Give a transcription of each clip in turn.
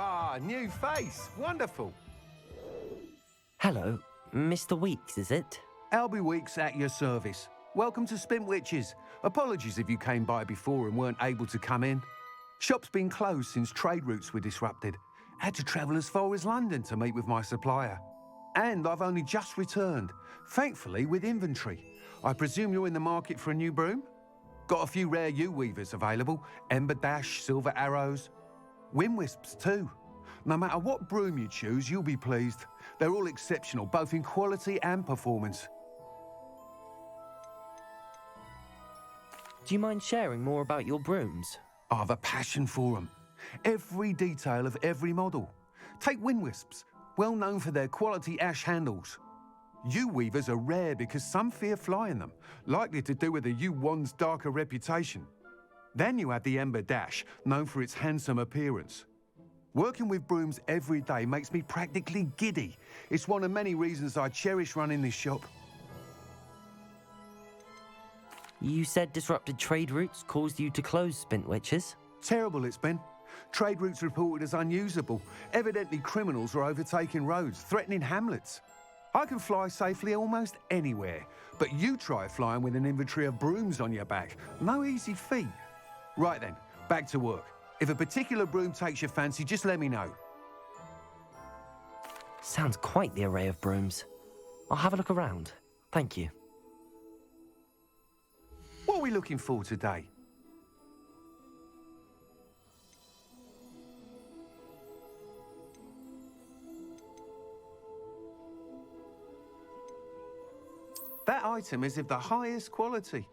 Ah, new face. Wonderful. Hello, Mr. Weeks, is it? Albie Weeks at your service. Welcome to Spintwitches. Apologies if you came by before and weren't able to come in. Shop's been closed since trade routes were disrupted. Had to travel as far as London to meet with my supplier. And I've only just returned, thankfully with inventory. I presume you're in the market for a new broom? Got a few rare U-weavers available. Ember Dash, Silver Arrows. Wind Wisps too. No matter what broom you choose, you'll be pleased. They're all exceptional, both in quality and performance. Do you mind sharing more about your brooms? I've a passion for them. Every detail of every model. Take Wind Wisps, well known for their quality ash handles. U-weavers are rare because some fear flying them, likely to do with the U-wand's darker reputation. Then you have the Ember Dash, known for its handsome appearance. Working with brooms every day makes me practically giddy. It's one of many reasons I cherish running this shop. You said disrupted trade routes caused you to close Spintwitches? Terrible it's been. Trade routes reported as unusable. Evidently criminals are overtaking roads, threatening hamlets. I can fly safely almost anywhere, but you try flying with an inventory of brooms on your back. No easy feat. Right then, back to work. If a particular broom takes your fancy, just let me know. Sounds quite the array of brooms. I'll have a look around. Thank you. What are we looking for today? That item is of the highest quality.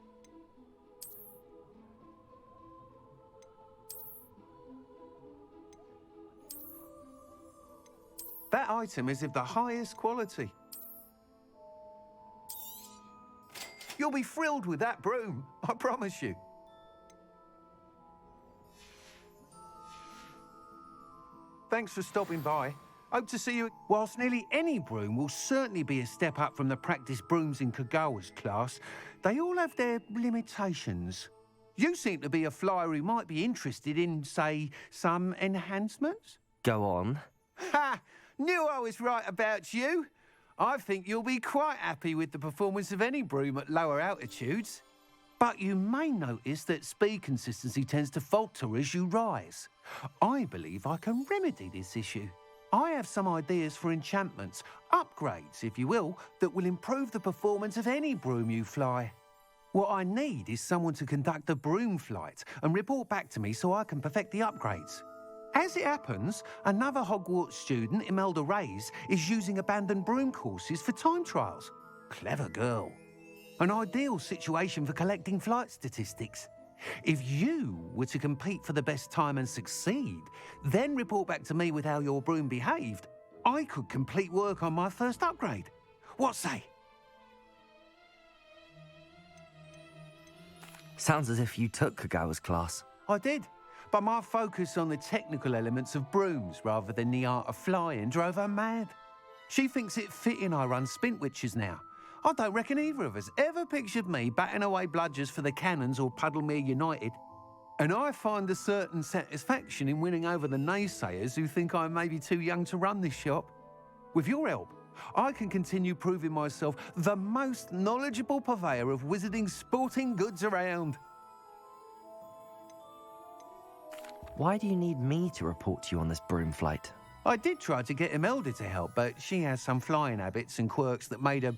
That item is of the highest quality. You'll be thrilled with that broom, I promise you. Thanks for stopping by. Hope to see you. Whilst nearly any broom will certainly be a step up from the practice brooms in Kagawa's class, they all have their limitations. You seem to be a flyer who might be interested in, say, some enhancements? Go on. Ha! Knew I was right about you. I think you'll be quite happy with the performance of any broom at lower altitudes. But you may notice that speed consistency tends to falter as you rise. I believe I can remedy this issue. I have some ideas for enchantments, upgrades, if you will, that will improve the performance of any broom you fly. What I need is someone to conduct a broom flight and report back to me so I can perfect the upgrades. As it happens, another Hogwarts student, Imelda Reyes, is using abandoned broom courses for time trials. Clever girl. An ideal situation for collecting flight statistics. If you were to compete for the best time and succeed, then report back to me with how your broom behaved, I could complete work on my first upgrade. What say? Sounds as if you took Kagawa's class. I did, but my focus on the technical elements of brooms rather than the art of flying drove her mad. She thinks it fitting I run Spintwitches now. I don't reckon either of us ever pictured me batting away bludgers for the Cannons or Puddlemere United. And I find a certain satisfaction in winning over the naysayers who think I'm maybe too young to run this shop. With your help, I can continue proving myself the most knowledgeable purveyor of wizarding sporting goods around. Why do you need me to report to you on this broom flight? I did try to get Imelda to help, but she has some flying habits and quirks that made her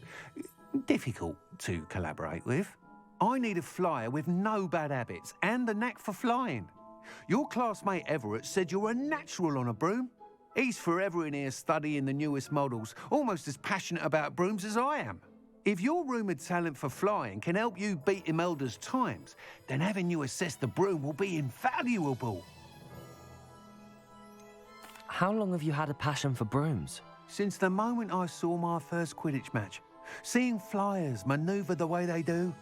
difficult to collaborate with. I need a flyer with no bad habits and the knack for flying. Your classmate Everett said you're a natural on a broom. He's forever in here studying the newest models, almost as passionate about brooms as I am. If your rumoured talent for flying can help you beat Imelda's times, then having you assess the broom will be invaluable. How long have you had a passion for brooms? Since the moment I saw my first Quidditch match, seeing flyers manoeuvre the way they do.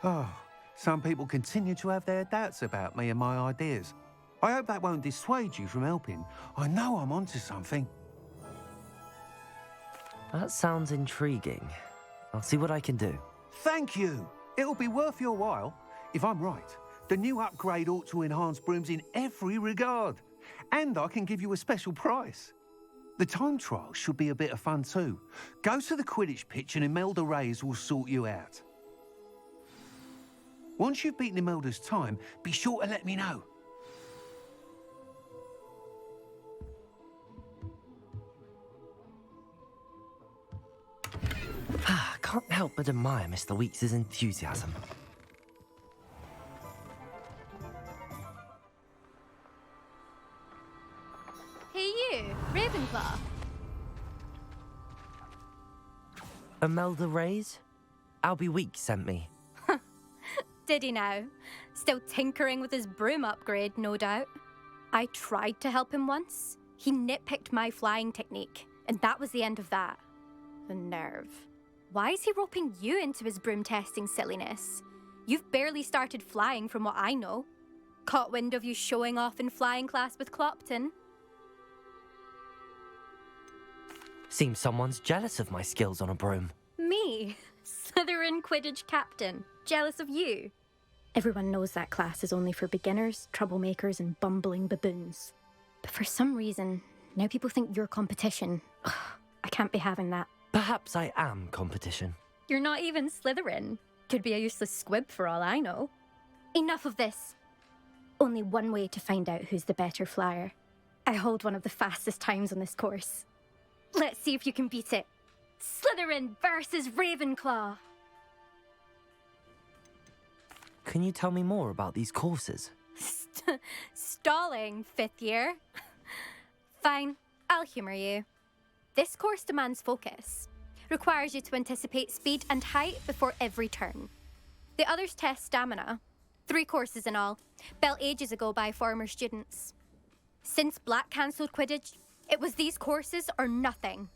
Oh, some people continue to have their doubts about me and my ideas. I hope that won't dissuade you from helping. I know I'm onto something. That sounds intriguing. I'll see what I can do. Thank you. It'll be worth your while. If I'm right, the new upgrade ought to enhance brooms in every regard. And I can give you a special price. The time trial should be a bit of fun too. Go to the Quidditch pitch and Imelda Reyes will sort you out. Once you've beaten Imelda's time, be sure to let me know. I can't help but admire Mr. Weeks' enthusiasm. Hey you, Ravenclaw. Imelda Reyes? Albie Weeks sent me. Did he now? Still tinkering with his broom upgrade, no doubt. I tried to help him once. He nitpicked my flying technique, and that was the end of that. The nerve. Why is he roping you into his broom testing silliness? You've barely started flying from what I know. Caught wind of you showing off in flying class with Clopton. Seems someone's jealous of my skills on a broom. Me? Slytherin Quidditch captain. Jealous of you? Everyone knows that class is only for beginners, troublemakers, and bumbling baboons. But for some reason, now people think you're competition. Ugh, I can't be having that. Perhaps I am competition. You're not even Slytherin. Could be a useless squib for all I know. Enough of this. Only one way to find out who's the better flyer. I hold one of the fastest times on this course. Let's see if you can beat it. Slytherin versus Ravenclaw. Can you tell me more about these courses? Stalling, 5th year. Fine, I'll humour you. This course demands focus. Requires you to anticipate speed and height before every turn. The others test stamina. 3 courses in all, built ages ago by former students. Since Black cancelled Quidditch, it was these courses or nothing.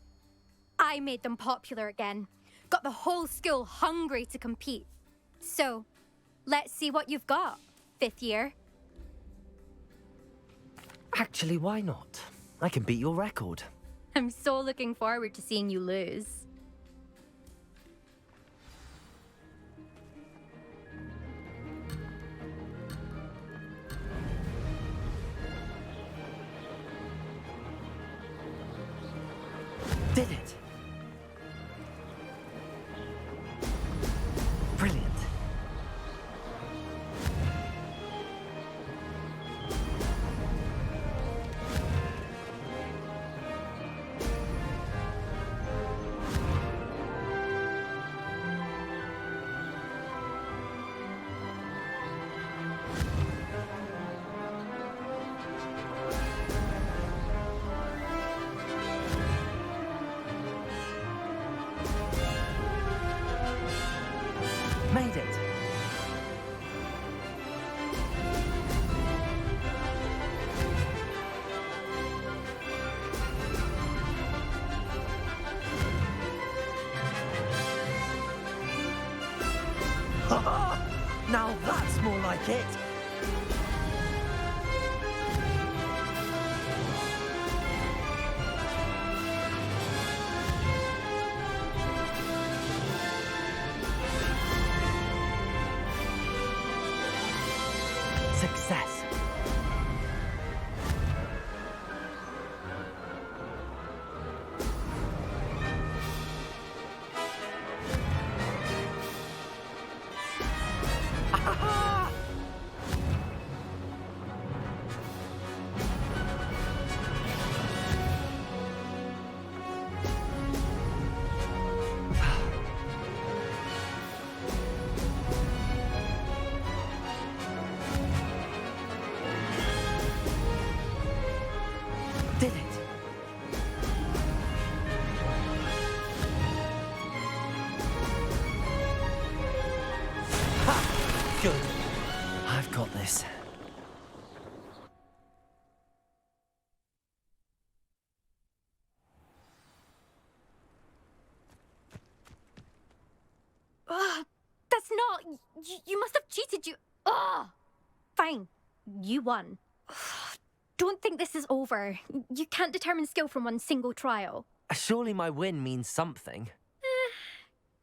I made them popular again. Got the whole school hungry to compete. So, let's see what you've got, 5th year. Actually, why not? I can beat your record. I'm so looking forward to seeing you lose. Did it! Brilliant. Made it! Now that's more like it! Success. Ah! Did it? Ha! Good. I've got this. Ugh, that's not... You must have cheated, you... Ugh! Fine, you won. Don't think this is over. You can't determine skill from one single trial. Surely my win means something.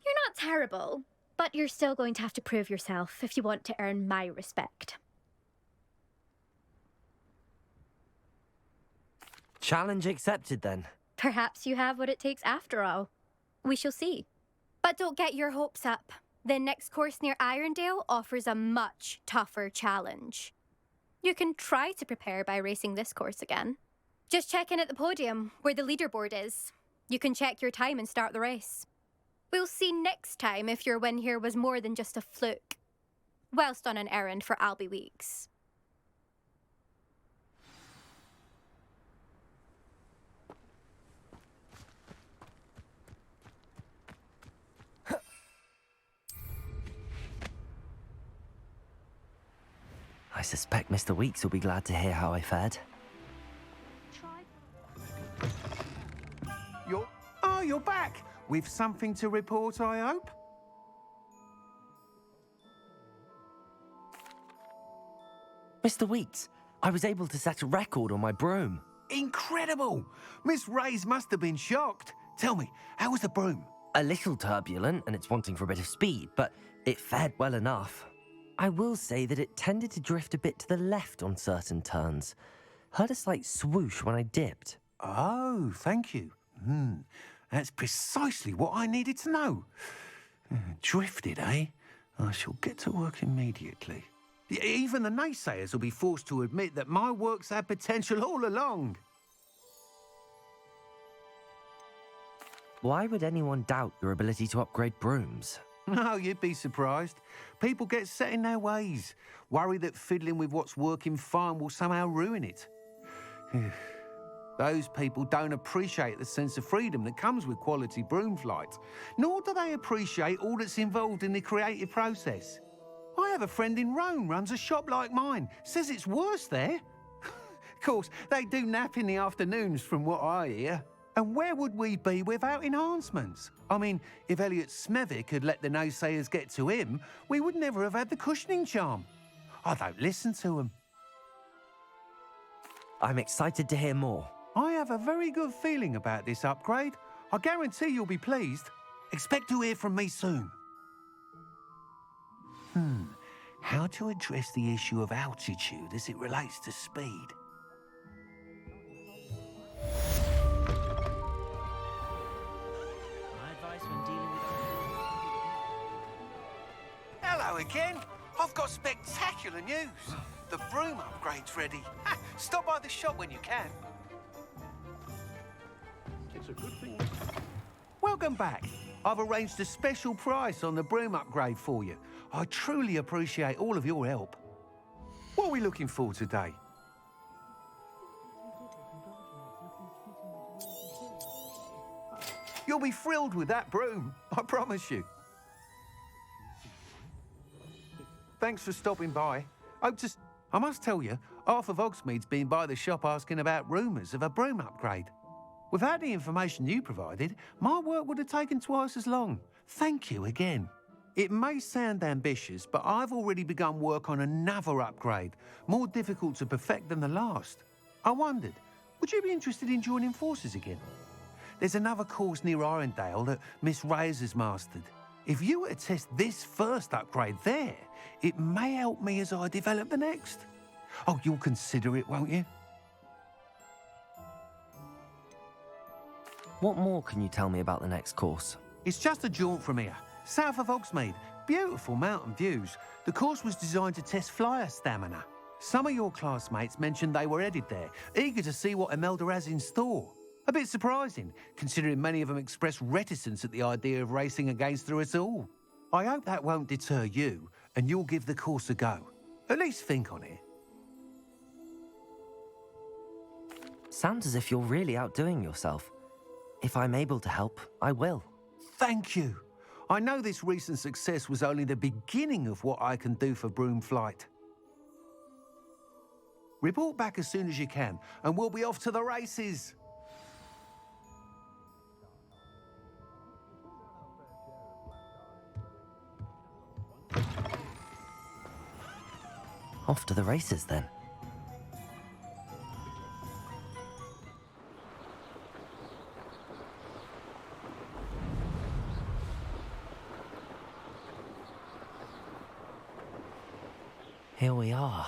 You're not terrible, but you're still going to have to prove yourself if you want to earn my respect. Challenge accepted then. Perhaps you have what it takes after all. We shall see. But don't get your hopes up. The next course near Irondale offers a much tougher challenge. You can try to prepare by racing this course again. Just check in at the podium, where the leaderboard is. You can check your time and start the race. We'll see next time if your win here was more than just a fluke. Whilst on an errand for Albie Weeks. I suspect Mr. Weeks will be glad to hear how I fared. You're back! With something to report, I hope? Mr. Weeks, I was able to set a record on my broom. Incredible! Miss Reyes must have been shocked. Tell me, how was the broom? A little turbulent, and it's wanting for a bit of speed, but it fared well enough. I will say that it tended to drift a bit to the left on certain turns. Heard a slight swoosh when I dipped. Oh, thank you. That's precisely what I needed to know. Drifted, eh? I shall get to work immediately. Even the naysayers will be forced to admit that my work's had potential all along. Why would anyone doubt your ability to upgrade brooms? No, you'd be surprised. People get set in their ways, worry that fiddling with what's working fine will somehow ruin it. Those people don't appreciate the sense of freedom that comes with quality broom flight, nor do they appreciate all that's involved in the creative process. I have a friend in Rome runs a shop like mine, says it's worse there. Of course, they do nap in the afternoons from what I hear. And where would we be without enhancements? I mean, if Elliot Smethwick had let the naysayers get to him, we would never have had the cushioning charm. I don't listen to them. I'm excited to hear more. I have a very good feeling about this upgrade. I guarantee you'll be pleased. Expect to hear from me soon. How to address the issue of altitude as it relates to speed? Hello again. I've got spectacular news. The broom upgrade's ready. Stop by the shop when you can. It's a good thing. Welcome back. I've arranged a special price on the broom upgrade for you. I truly appreciate all of your help. What are we looking for today? You'll be thrilled with that broom, I promise you. Thanks for stopping by. I must tell you, half of Hogsmeade's been by the shop asking about rumours of a broom upgrade. Without the information you provided, my work would have taken twice as long. Thank you again. It may sound ambitious, but I've already begun work on another upgrade, more difficult to perfect than the last. I wondered, would you be interested in joining forces again? There's another course near Irondale that Miss Reyes has mastered. If you were to test this first upgrade there, it may help me as I develop the next. Oh, you'll consider it, won't you? What more can you tell me about the next course? It's just a jaunt from here, south of Hogsmeade. Beautiful mountain views. The course was designed to test flyer stamina. Some of your classmates mentioned they were headed there, eager to see what Imelda has in store. A bit surprising, considering many of them expressed reticence at the idea of racing against her at all. I hope that won't deter you, and you'll give the course a go. At least think on it. Sounds as if you're really outdoing yourself. If I'm able to help, I will. Thank you. I know this recent success was only the beginning of what I can do for broom flight. Report back as soon as you can, and we'll be off to the races. Off to the races, then. Here we are.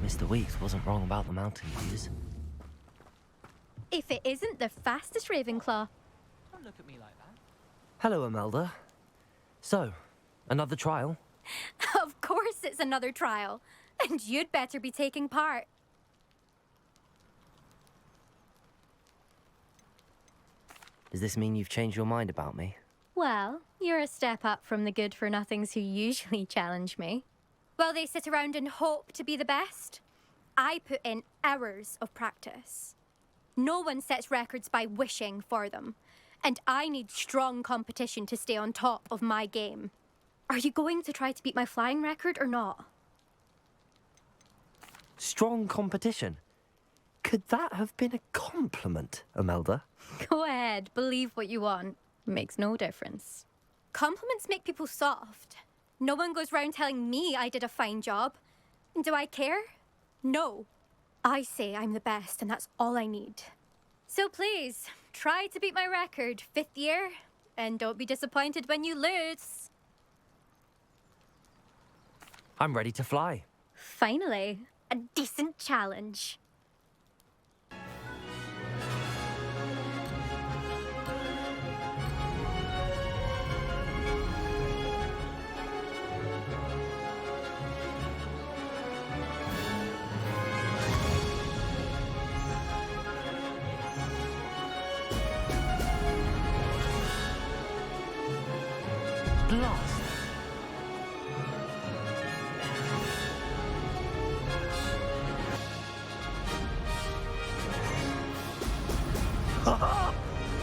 Mr. Weeks wasn't wrong about the mountain views. if it isn't the fastest Ravenclaw. Don't look at me like that. Hello, Imelda. So, another trial? Of course it's another trial. And you'd better be taking part. Does this mean you've changed your mind about me? Well, you're a step up from the good-for-nothings who usually challenge me. While they sit around and hope to be the best, I put in hours of practice. No one sets records by wishing for them, and I need strong competition to stay on top of my game. Are you going to try to beat my flying record or not? Strong competition? Could that have been a compliment, Imelda? Go ahead, believe what you want. Makes no difference. Compliments make people soft. No one goes round telling me I did a fine job. And do I care? No. I say I'm the best, and that's all I need. So please, try to beat my record, 5th year, and don't be disappointed when you lose. I'm ready to fly. Finally, a decent challenge. Blast!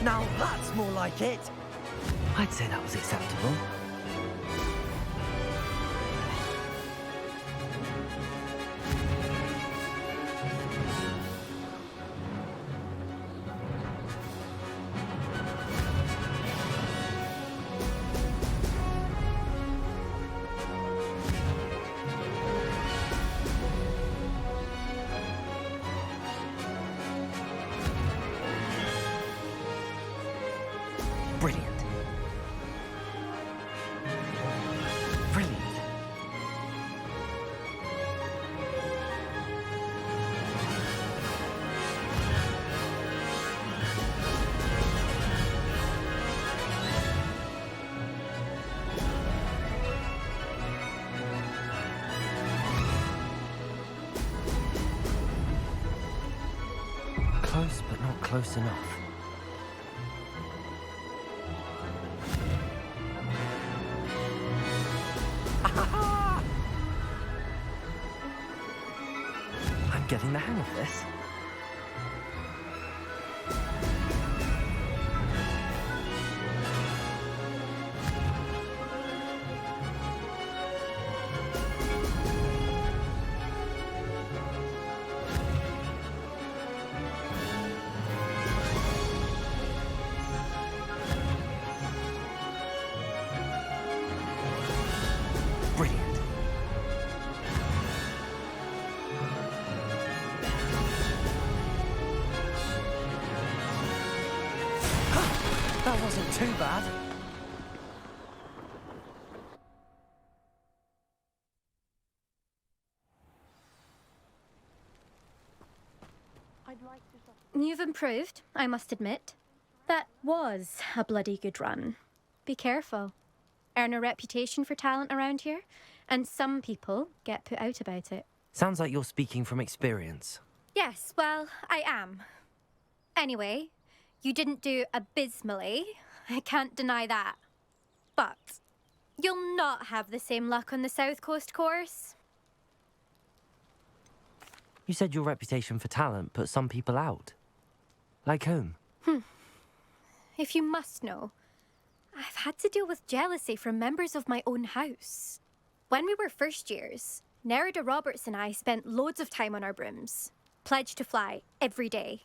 Now that's more like it. I'd say that was acceptable. Brilliant. Brilliant. Close, but not close enough. I'm getting the hang of this. Brilliant. That wasn't too bad. You've improved, I must admit. That was a bloody good run. Be careful. Earn a reputation for talent around here, and some people get put out about it. Sounds like you're speaking from experience. Yes, well, I am. Anyway, you didn't do abysmally. I can't deny that. But you'll not have the same luck on the South Coast course. You said your reputation for talent put some people out. Like whom? If you must know, I've had to deal with jealousy from members of my own house. When we were first years, Nerida Roberts and I spent loads of time on our brooms, pledged to fly every day.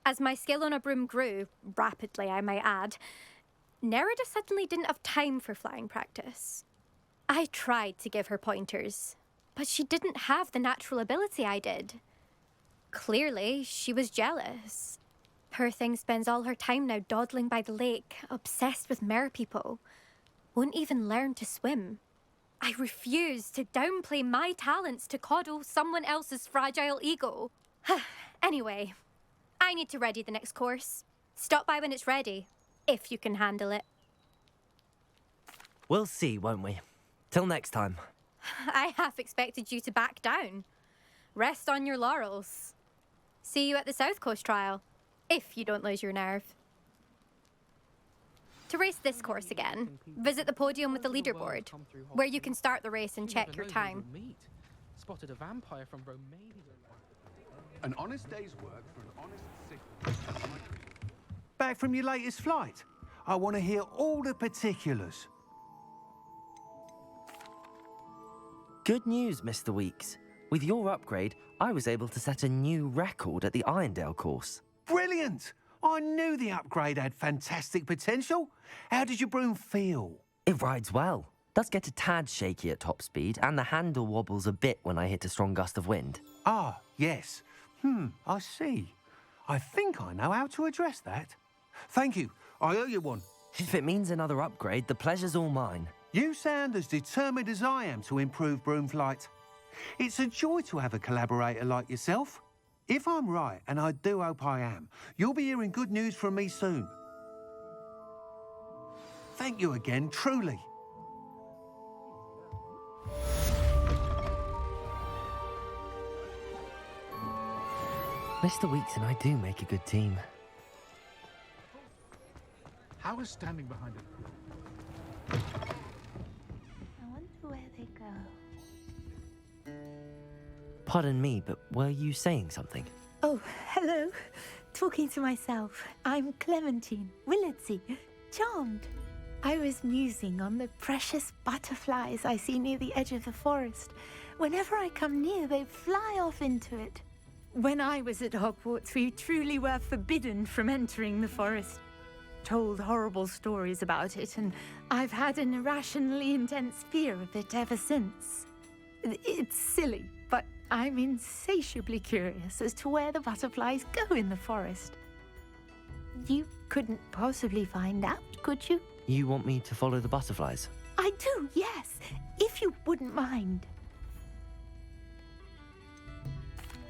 As my skill on a broom grew, rapidly I might add, Nerida suddenly didn't have time for flying practice. I tried to give her pointers, but she didn't have the natural ability I did. Clearly, she was jealous. Poor thing spends all her time now dawdling by the lake, obsessed with merpeople. Won't even learn to swim. I refuse to downplay my talents to coddle someone else's fragile ego. Anyway, I need to ready the next course. Stop by when it's ready, if you can handle it. We'll see, won't we? Till next time. I half expected you to back down. Rest on your laurels. See you at the South Coast trial, if you don't lose your nerve. To race this course again, visit the podium with the leaderboard, where you can start the race and check your time. Spotted a vampire from Romania. An honest day's work for an honest sick. Back from your latest flight. I want to hear all the particulars. Good news, Mr. Weeks. With your upgrade, I was able to set a new record at the Irondale course. Brilliant! I knew the upgrade had fantastic potential. How did your broom feel? It rides well. Does get a tad shaky at top speed, and the handle wobbles a bit when I hit a strong gust of wind. Ah, yes. I see. I think I know how to address that. Thank you. I owe you one. If it means another upgrade, the pleasure's all mine. You sound as determined as I am to improve broom flight. It's a joy to have a collaborator like yourself. If I'm right, and I do hope I am, you'll be hearing good news from me soon. Thank you again, truly. Mr. Weeks and I do make a good team. How is standing behind it? I wonder where they go. Pardon me, but were you saying something? Oh, hello. Talking to myself. I'm Clementine Willardsey. Charmed. I was musing on the precious butterflies I see near the edge of the forest. Whenever I come near, they fly off into it. When I was at Hogwarts, we truly were forbidden from entering the forest. Told horrible stories about it, and I've had an irrationally intense fear of it ever since. It's silly, but I'm insatiably curious as to where the butterflies go in the forest. You couldn't possibly find out, could you? You want me to follow the butterflies? I do, yes, if you wouldn't mind.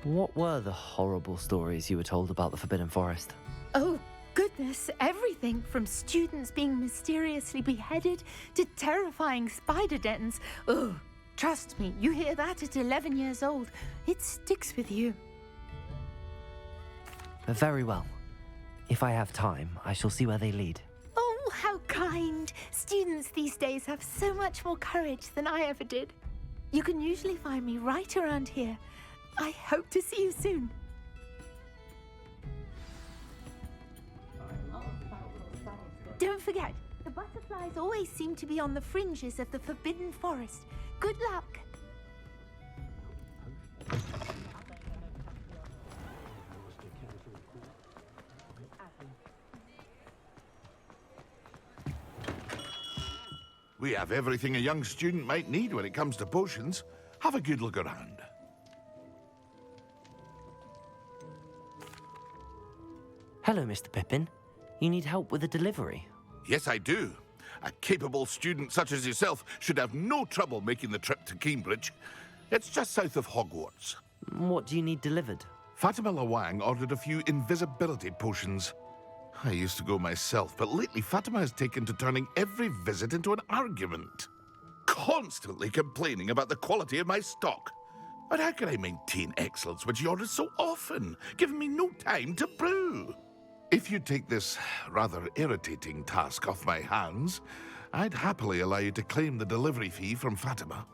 What were the horrible stories you were told about the Forbidden Forest? Oh, goodness, everything from students being mysteriously beheaded to terrifying spider dens. Oh, trust me, you hear that at 11 years old, it sticks with you. Very well. If I have time, I shall see where they lead. Oh, how kind. Students these days have so much more courage than I ever did. You can usually find me right around here. I hope to see you soon. Don't forget, the butterflies always seem to be on the fringes of the Forbidden Forest. Good luck. We have everything a young student might need when it comes to potions. Have a good look around. Hello, Mr. Pippin. You need help with a delivery? Yes, I do. A capable student such as yourself should have no trouble making the trip to Cambridge. It's just south of Hogwarts. What do you need delivered? Fatima Lawang ordered a few invisibility potions. I used to go myself, but lately Fatima has taken to turning every visit into an argument. Constantly complaining about the quality of my stock. But how can I maintain excellence when she orders so often, giving me no time to brew? If you take this rather irritating task off my hands, I'd happily allow you to claim the delivery fee from Fatima.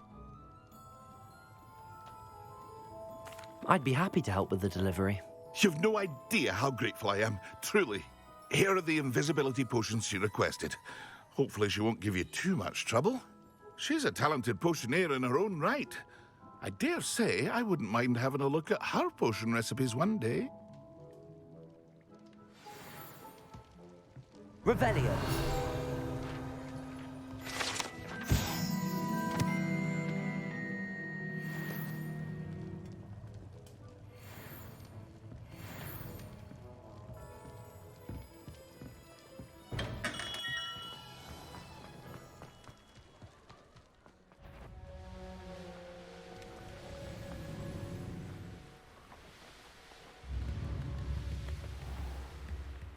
I'd be happy to help with the delivery. You've no idea how grateful I am, truly. Here are the invisibility potions she requested. Hopefully she won't give you too much trouble. She's a talented potioneer in her own right. I dare say I wouldn't mind having a look at her potion recipes one day. Revelio.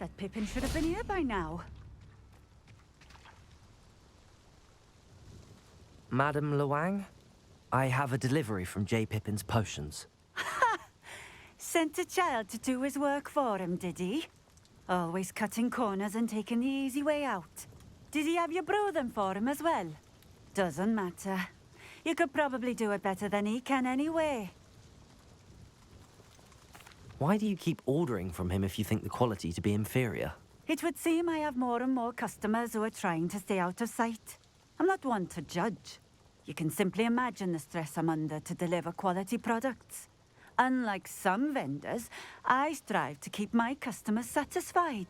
That Pippin should have been here by now. Madam Luang, I have a delivery from J. Pippin's potions. Sent a child to do his work for him, did he? Always cutting corners and taking the easy way out. Did he have you brew them for him as well? Doesn't matter. You could probably do it better than he can anyway. Why do you keep ordering from him if you think the quality to be inferior? It would seem I have more and more customers who are trying to stay out of sight. I'm not one to judge. You can simply imagine the stress I'm under to deliver quality products. Unlike some vendors, I strive to keep my customers satisfied.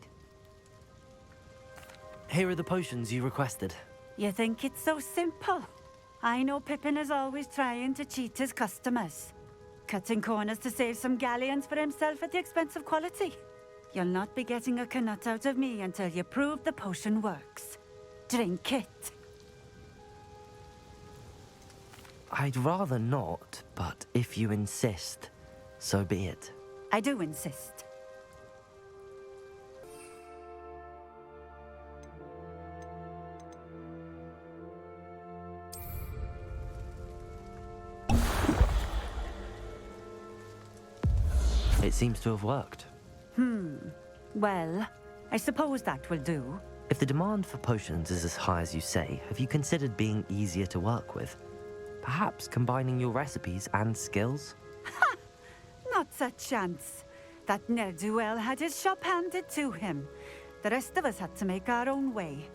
Here are the potions you requested. You think it's so simple? I know Pippin is always trying to cheat his customers. Cutting corners to save some galleons for himself at the expense of quality. You'll not be getting a canut out of me until you prove the potion works. Drink it. I'd rather not, but if you insist, so be it. I do insist. It seems to have worked. Well, I suppose that will do. If the demand for potions is as high as you say, have you considered being easier to work with? Perhaps combining your recipes and skills? Not a chance. That ne'er-do-well had his shop handed to him. The rest of us had to make our own way.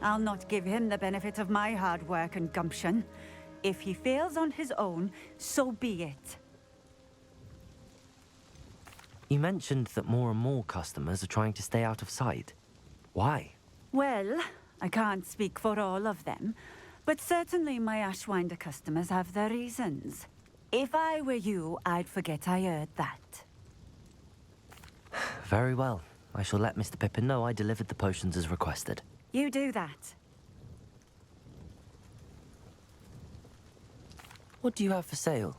I'll not give him the benefit of my hard work and gumption. If he fails on his own, so be it. You mentioned that more and more customers are trying to stay out of sight. Why? Well, I can't speak for all of them, but certainly my Ashwinder customers have their reasons. If I were you, I'd forget I heard that. Very well. I shall let Mr. Pippin know I delivered the potions as requested. You do that. What do you have for sale?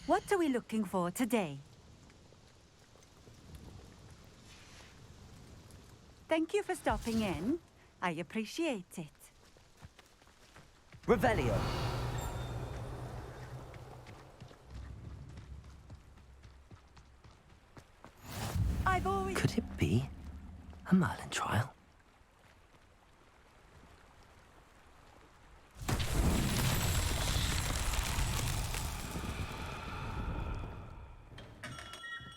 What are we looking for today? Thank you for stopping in. I appreciate it. Revelio. I've always... Could it be a Merlin trial?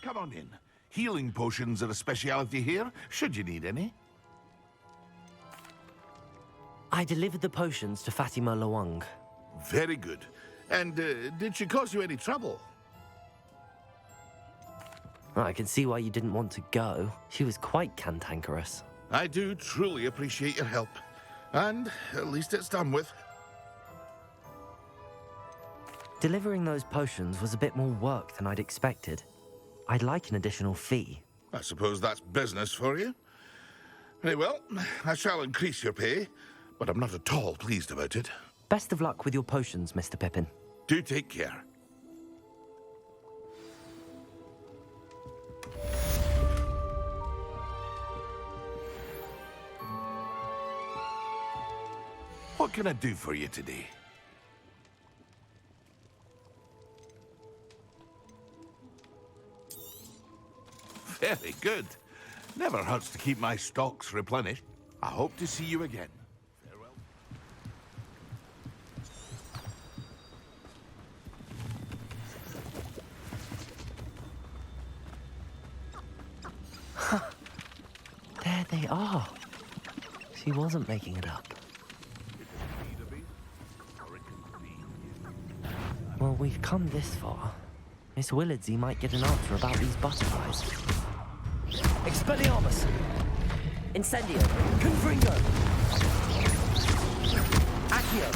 Come on in. Healing potions are a speciality here, should you need any. I delivered the potions to Fatima Luang. Very good. And did she cause you any trouble? I can see why you didn't want to go. She was quite cantankerous. I do truly appreciate your help. And at least it's done with. Delivering those potions was a bit more work than I'd expected. I'd like an additional fee. I suppose that's business for you. Very well, I shall increase your pay, but I'm not at all pleased about it. Best of luck with your potions, Mr. Pippin. Do take care. What can I do for you today? Very good. Never hurts to keep my stocks replenished. I hope to see you again. Farewell. There they are. She wasn't making it up. Well, we've come this far. Miss Willardsey might get an answer about these butterflies. Expelliarmus! Incendio! Confringo! Accio!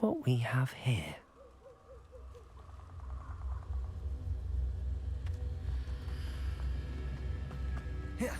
what we have here. Yeah.